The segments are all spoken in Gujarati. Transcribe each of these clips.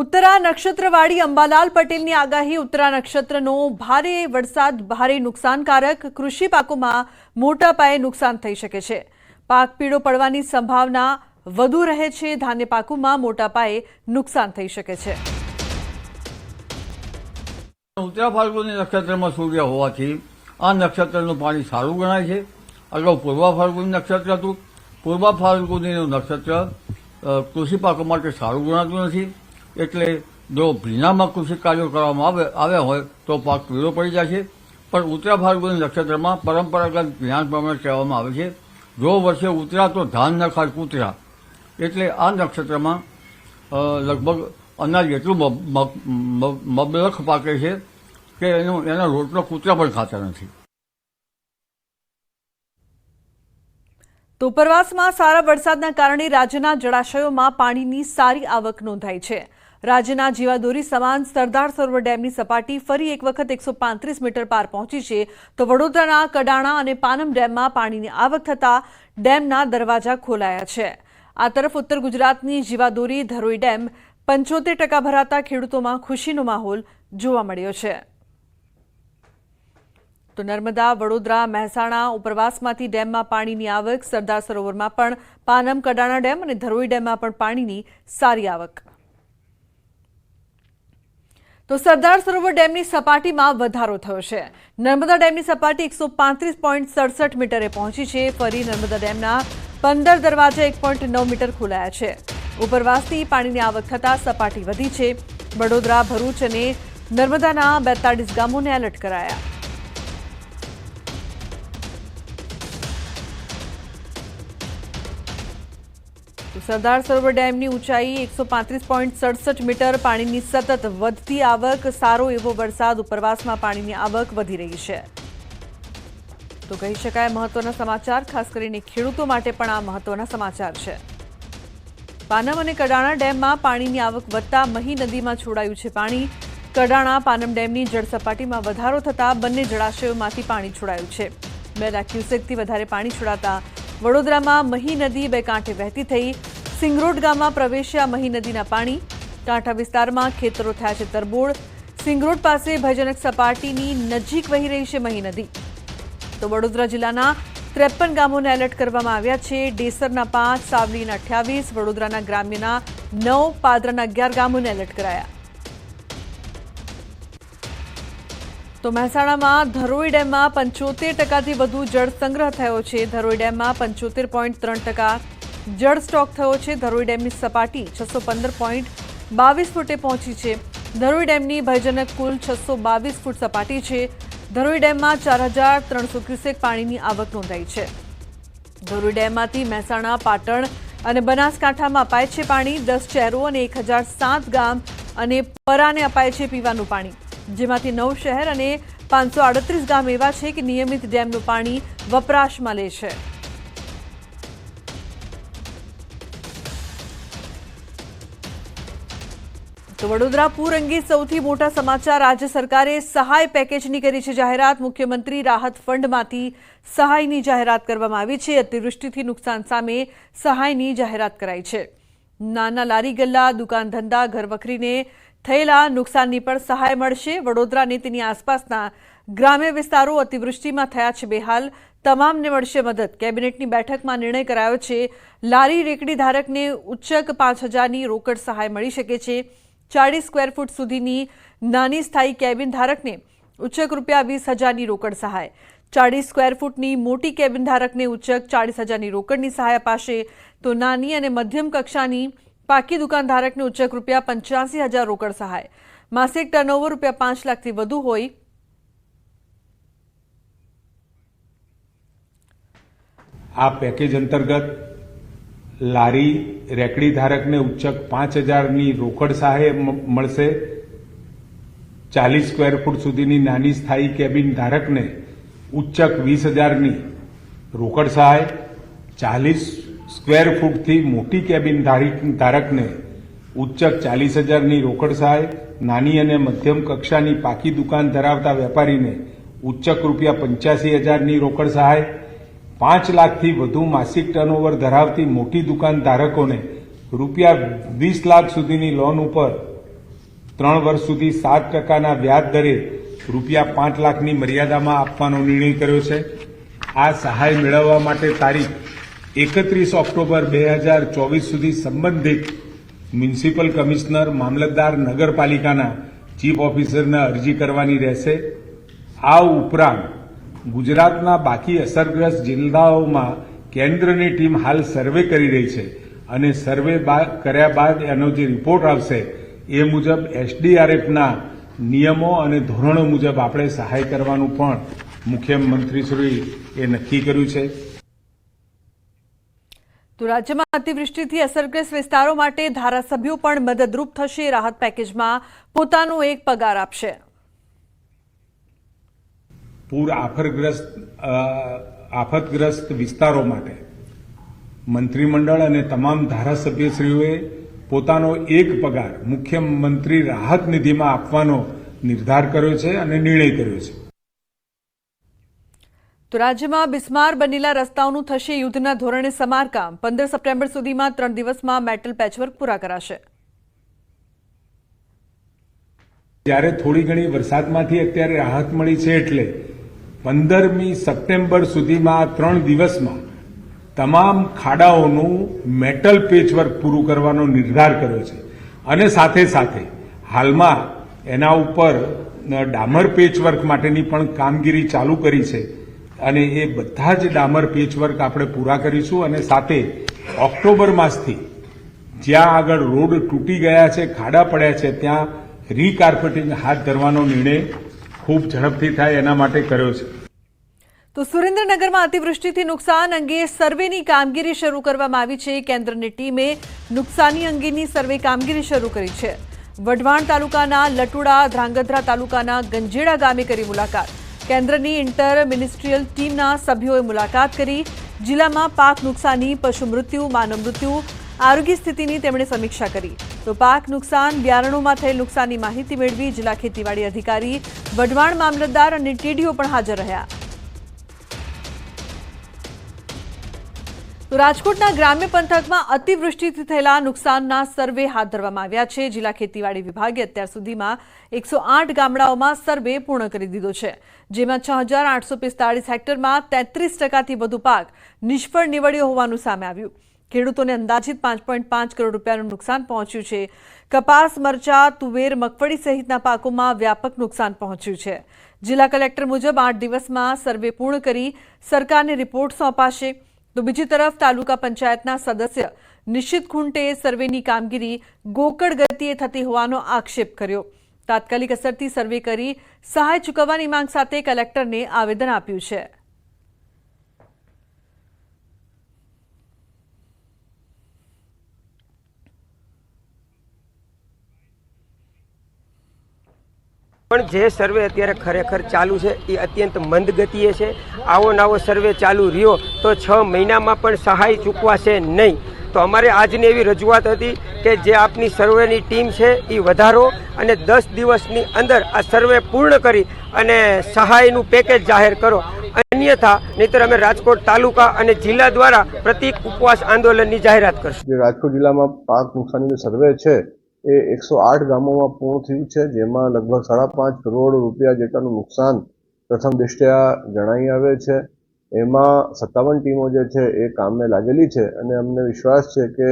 ઉત્તરા નક્ષત્રવાળી અંબાલાલ પટેલની આગાહી। ઉત્તરા નક્ષત્રનો ભારે વરસાદ ભારે નુકસાનકારક, કૃષિ પાકોમાં મોટા પાયે નુકસાન થઈ શકે છે। પાક પીળો પડવાની સંભાવના વધુ રહે છે। ધાન્ય પાકોમાં મોટા પાયે નુકસાન થઈ શકે છે। ઉત્તરા ફાલ્ગુની નક્ષત્રમાં સૂર્ય હોવાથી આ નક્ષત્રનું પાણી સારું ગણાય છે। અગાઉ પૂર્વ ફાલ્ગુની નક્ષત્ર હતું। પૂર્વ ફાલ્ગુનીનું નક્ષત્ર કૃષિ પાકો માટે સારું ગણાતું નથી, એટલે જો ભીનામાં કૃષિ કાર્યો કરવામાં આવ્યા હોય તો પાક પીળો પડી જાય છે। પણ ઉત્તરા ફાલ્ગુની નક્ષત્રમાં પરંપરાગત જ્ઞાન પ્રમાણે કહેવામાં આવે છે, જો વર્ષે ઉતરા તો ધાન ન ખાય કૂતરા, એટલે આ નક્ષત્રમાં લગભગ અનાજ એટલું મબલખ પાકે છે કે એનો રોટલો કૂતરા પણ ખાતા નથી। તો ઉપરવાસમાં સારા વરસાદના કારણે રાજ્યના જળાશયોમાં પાણીની સારી આવક નોંધાઈ છે। રાજ્યના જીવાદોરી સમાન સરદાર સરોવર ડેમની સપાટી ફરી એક વખત 135 મીટર પાર પહોંચી છે, તો વડોદરાના કડાણા અને પાનમ ડેમમાં પાણીની આવક થતાં ડેમના દરવાજા ખોલાયા છે। આ તરફ ઉત્તર ગુજરાતની જીવાદોરી ધરોઈ ડેમ 75% ભરાતા ખેડૂતોમાં ખુશીનો માહોલ જોવા મળ્યો છે। તો નર્મદા, વડોદરા, મહેસાણા ઉપરવાસમાંથી ડેમમાં પાણીની આવક। સરદાર સરોવરમાં પણ પાનમ, કડાણા ડેમ અને ધરોઈ ડેમમાં પણ પાણીની સારી આવક। તો સરદાર સરોવર ડેમની સપાટીમાં વધારો થયો છે। નર્મદા ડેમની સપાટી 135.67 મીટરે પહોંચી છે। ફરી નર્મદા ડેમના 15 દરવાજા 1.9 મીટર ખોલાયા છે। ઉપરવાસથી પાણીની આવક થતાં સપાટી વધી છે। વડોદરા, ભરૂચ અને નર્મદાના 42 ગામોને એલર્ટ કરાયા। સરદાર સરોવર ડેમની ઊંચાઈ 135.67 મીટર, પાણીની સતત વધતી આવક, સારો એવો વરસાદ, ઉપરવાસમાં પાણીની આવક વધી રહી છે। તો કહી શકાય મહત્વના સમાચાર, ખાસ કરીને ખેડૂતો માટે પણ આ મહત્વના સમાચાર છે। પાનમ અને કડાણા ડેમમાં પાણીની આવક વધતા મહી નદીમાં છોડાયું છે પાણી। કડાણા પાનમ ડેમની જળસપાટીમાં વધારો થતાં બંને જળાશયોમાંથી પાણી છોડાયું છે। 2 લાખ ક્યુસેકથી વધારે પાણી છોડાતા વડોદરામાં મહી નદી બે કાંઠે વહેતી થઈ। સિંગરોડ ગામમાં પ્રવેશ્યા મહી નદીના પાણી। કાંઠા વિસ્તારમાં ખેતરો થયા છે તરબોળ। સિંગરોડ પાસે ભયજનક સપાટીની નજીક વહી રહી છે મહી નદી। તો વડોદરા જિલ્લાના 53 ગામોને એલર્ટ કરવામાં આવ્યા છે। ડેસરના 5, સાવલીના 28, વડોદરાના ગ્રામ્યના 9, પાદરાના 11 ગામોને એલર્ટ કરાયા। તો મહેસાણામાં ધરોઈ ડેમમાં 75%થી વધુ જળ સંગ્રહ થયો છે। ધરોઈ ડેમમાં 75.3% જળ સ્ટોક થયો છે। ધરોઈ ડેમની સપાટી 615.22 ફૂટે પહોંચી છે। ધરોઈ ડેમની ભયજનક કુલ 622 ફૂટ સપાટી છે। ધરોઈ ડેમમાં 4300 ક્યુસેક પાણીની આવક નોંધાઈ છે। ધરોઈ ડેમમાંથી મહેસાણા, પાટણ અને બનાસકાંઠામાં અપાય છે પાણી। 10 શહેરો અને 1007 ગામ અને પરાને અપાય છે પીવાનું પાણી, જેમાંથી 9 શહેર અને 538 ગામ એવા છે કે નિયમિત ડેમનું પાણી વપરાશમાં લે છે। તો વડોદરા પૂર અંગે સૌથી મોટા સમાચાર। રાજ્ય સરકારે સહાય પેકેજની કરી છે જાહેરાત। મુખ્યમંત્રી રાહત ફંડમાંથી સહાયની જાહેરાત કરવામાં આવી છે। અતિવૃષ્ટિથી નુકસાન સામે સહાયની જાહેરાત કરાઈ છે। નાના લારી ગલ્લા, દુકાન ધંધા, ઘરવખરીને થયેલા નુકસાનની પણ સહાય મળશે। વડોદરા અને તેની આસપાસના ગ્રામ્ય વિસ્તારો અતિવૃષ્ટિમાં થયા છે બેહાલ, તમામને મળશે મદદ। કેબિનેટની બેઠકમાં નિર્ણય કરાયો છે। લારી રેકડી ધારકને ઉચ્ચક 5000ની રોકડ સહાય મળી શકે છે। 40 સ્ક્વેર ફૂટ સુધીની નાની સ્થાયી કેબિન ધારકને ઉચ્ચક ₹20,000ની રોકડ સહાય। 40 સ્ક્વેર ફૂટની મોટી કેબિન ધારકને ઉચ્ચક 40,000ની રોકડની સહાય અપાશે। તો નાની અને મધ્યમ કક્ષાની પાકી દુકાન ધારકને ઉચ્ચક ₹85,000 રોકડ સહાય। માસિક ટર્નઓવર ₹5 લાખથી વધુ હોય આ પેકેજ અંતર્ગત લારી રેકડી ધારકને ઉચ્ચક 5,000ની રોકડ સહાય મળશે। 40 સ્ક્વેર ફૂટ સુધીની નાની સ્થાયી કેબિન ધારકને ઉચ્ચક 20,000ની રોકડ સહાય। 40 સ્ક્વેર ફૂટથી મોટી કેબિન ધારકને ઉચ્ચક 40,000ની રોકડ સહાય। નાની અને મધ્યમ કક્ષાની પાકી દુકાન ધરાવતા વેપારીને ઉચ્ચક ₹85,000ની રોકડ સહાય। 5 લાખથી વધુ માસિક ટર્નઓવર ધરાવતી મોટી દુકાન ધારકોને ₹20 લાખ સુધીની લોન ઉપર 3 વર્ષ સુધી 7% વ્યાજ દરે ₹5 લાખની મર્યાદામાં આપવાનો નિર્ણય કર્યો છે. આ સહાય મેળવવા માટે તારીખ 31 ઓક્ટોબર 2024 સુધી સંબંધિત મ્યુનિસિપલ કમિશનર, મામલતદાર, નગરપાલિકાના ચીફ ઓફિસરને અરજી કરવાની રહેશે. આ ઉપરાંત ગુજરાતના બાકી અસરગ્રસ્ત જિલ્લાઓમાં કેન્દ્રની ટીમ હાલ સર્વે કરી રહી છે અને સર્વે કર્યા બાદ એનો જે રિપોર્ટ આવશે એ મુજબ એસડીઆરએફના નિયમો અને ધોરણો મુજબ આપણે સહાય કરવાનું પણ મુખ્યમંત્રીશ્રીએ નક્કી કર્યું છે. તો રાજ્યમાં અતિવૃષ્ટિથી અસરગ્રસ્ત વિસ્તારો માટે ધારાસભ્યો પણ મદદરૂપ થશે. રાહત પેકેજમાં પોતાનો એક પગાર આપશે. પૂર આફતગ્રસ્ત વિસ્તારો માટે મંત્રીમંડળ અને તમામ ધારાસભ્યશ્રીઓએ પોતાનો એક પગાર મુખ્યમંત્રી રાહત નિધિમાં આપવાનો નિર્ધાર કર્યો છે અને નિર્ણય કર્યો છે. તો રાજ્યમાં બિસ્માર બનેલા રસ્તાઓનું થશે યુદ્ધના ધોરણે સમારકામ. 15 સપ્ટેમ્બર સુધીમાં 3 દિવસમાં મેટલ પેચવર્ક પૂરા કરાશે. જ્યારે થોડી ઘણી વરસાદમાંથી અત્યારે રાહત મળી છે એટલે 15મી સપ્ટેમ્બર સુધીમાં 3 દિવસમાં તમામ ખાડાઓનું મેટલ પેચવર્ક પૂરું કરવાનો નિર્ધાર કર્યો છે અને સાથે સાથે હાલમાં એના ઉપર ડામર પેચવર્ક માટેની પણ કામગીરી ચાલુ કરી છે અને એ બધા જ ડામર પેચવર્ક આપણે પૂરા કરીશું અને સાથે ઓક્ટોબર માસથી જ્યાં આગળ રોડ તૂટી ગયા છે, ખાડા પડ્યા છે, ત્યાં રીકાર્પેટિંગ હાથ ધરવાનો નિર્ણય ખૂબ ઝડપથી થાય એના માટે કર્યો છે. તો સુરેન્દ્રનગરમાં અતિવૃષ્ટિથી નુકસાન અંગે સર્વેની કામગીરી શરૂ કરવામાં આવી છે. કેન્દ્રની ટીમે નુકસાની અંગેની સર્વે કામગીરી શરૂ કરી છે. વઢવાણ તાલુકાના લટુડા, ધ્રાંગધ્રા તાલુકાના ગંજેડા ગામે કરી મુલાકાત. કેન્દ્રની ઇન્ટર મિનિસ્ટ્રીયલ ટીમના સભ્યોએ મુલાકાત કરી. જિલ્લામાં પાક નુકસાની, પશુ મૃત્યુ, માનવ મૃત્યુ, આરોગ્ય સ્થિતિની તેમણે સમીક્ષા કરી. તો પાક નુકસાન, બિયારણોમાં થયેલ નુકસાનની માહિતી મેળવી. જિલ્લા ખેતીવાડી અધિકારી, વઢવાણ મામલતદાર અને ટીડીઓ પણ હાજર રહ્યા. તો રાજકોટના ગ્રામ્ય પંથકમાં અતિવૃષ્ટિથી થયેલા નુકસાનના સર્વે હાથ ધરવામાં આવ્યા છે. જિલ્લા ખેતીવાડી વિભાગે અત્યાર સુધીમાં 108 ગામડાઓમાં સર્વે પૂર્ણ કરી દીધો છે, જેમાં 6,845 હેક્ટરમાં 33%થી વધુ પાક નિષ્ફળ નીવડ્યો હોવાનું સામે આવ્યું. ખેડૂતોને અંદાજિત 5.5 કરોડ રૂપિયાનું નુકસાન પહોંચ્યું છે. કપાસ, મરચા, તુવેર, મગફળી સહિતના પાકોમાં વ્યાપક નુકસાન પહોંચ્યું છે. જિલ્લા કલેક્ટર મુજબ 8 દિવસમાં સર્વે પૂર્ણ કરી સરકારને રિપોર્ટ સોંપાશે. તો બીજી તરફ તાલુકા પંચાયતના સદસ્ય નિશ્ચિત ખૂંટે સર્વેની કામગીરી ગોકળ ગતિએ થતી હોવાનો આક્ષેપ કર્યો. તાત્કાલિક અસરથી સર્વે કરી સહાય ચૂકવવાની માંગ સાથે કલેક્ટરને આવેદન આપ્યું છે. પણ જે સર્વે અત્યારે ખરેખર ચાલુ છે એ અત્યંત મંદ ગતિએ છે. આવો નવો સર્વે ચાલુ રહ્યો તો 6 મહિનામાં પણ સહાય ચૂકવાશે નહીં. તો અમારે આજની એવી રજૂઆત હતી કે જે આપની સર્વેની ટીમ છે એ વધારો અને 10 દિવસની અંદર આ સર્વે પૂર્ણ કરી અને સહાયનું પેકેજ જાહેર કરો. અન્યથા નહીતર અમે રાજકોટ તાલુકા અને જિલ્લા દ્વારા પ્રતિક ઉપવાસ આંદોલનની જાહેરાત કરશું. રાજકોટ જિલ્લામાં પાક નુકસાનીનું સર્વે છે એ 108 ગામોમાં પૂર્ણ થયું છે, જેમાં લગભગ 5.5 કરોડ રૂપિયા જેટલાનું નુકસાન પ્રથમ દૃષ્ટ્યા જણાઈ આવે છે. એમાં 57 ટીમો જે છે એ કામને લાગેલી છે અને અમને વિશ્વાસ છે કે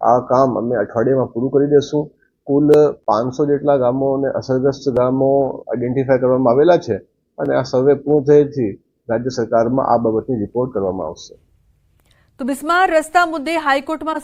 આ કામ અમે અઠવાડિયામાં પૂરું કરી દેશું. કુલ 500 જેટલા ગામો અને અસરગ્રસ્ત ગામો આઈડેન્ટિફાય કરવામાં આવેલા છે અને આ સર્વે પૂર્ણ થયેથી રાજ્ય સરકારમાં આ બાબતની રિપોર્ટ કરવામાં આવશે. તો બિસ્માર રસ્તા મુદ્દે હાઈકોર્ટમાં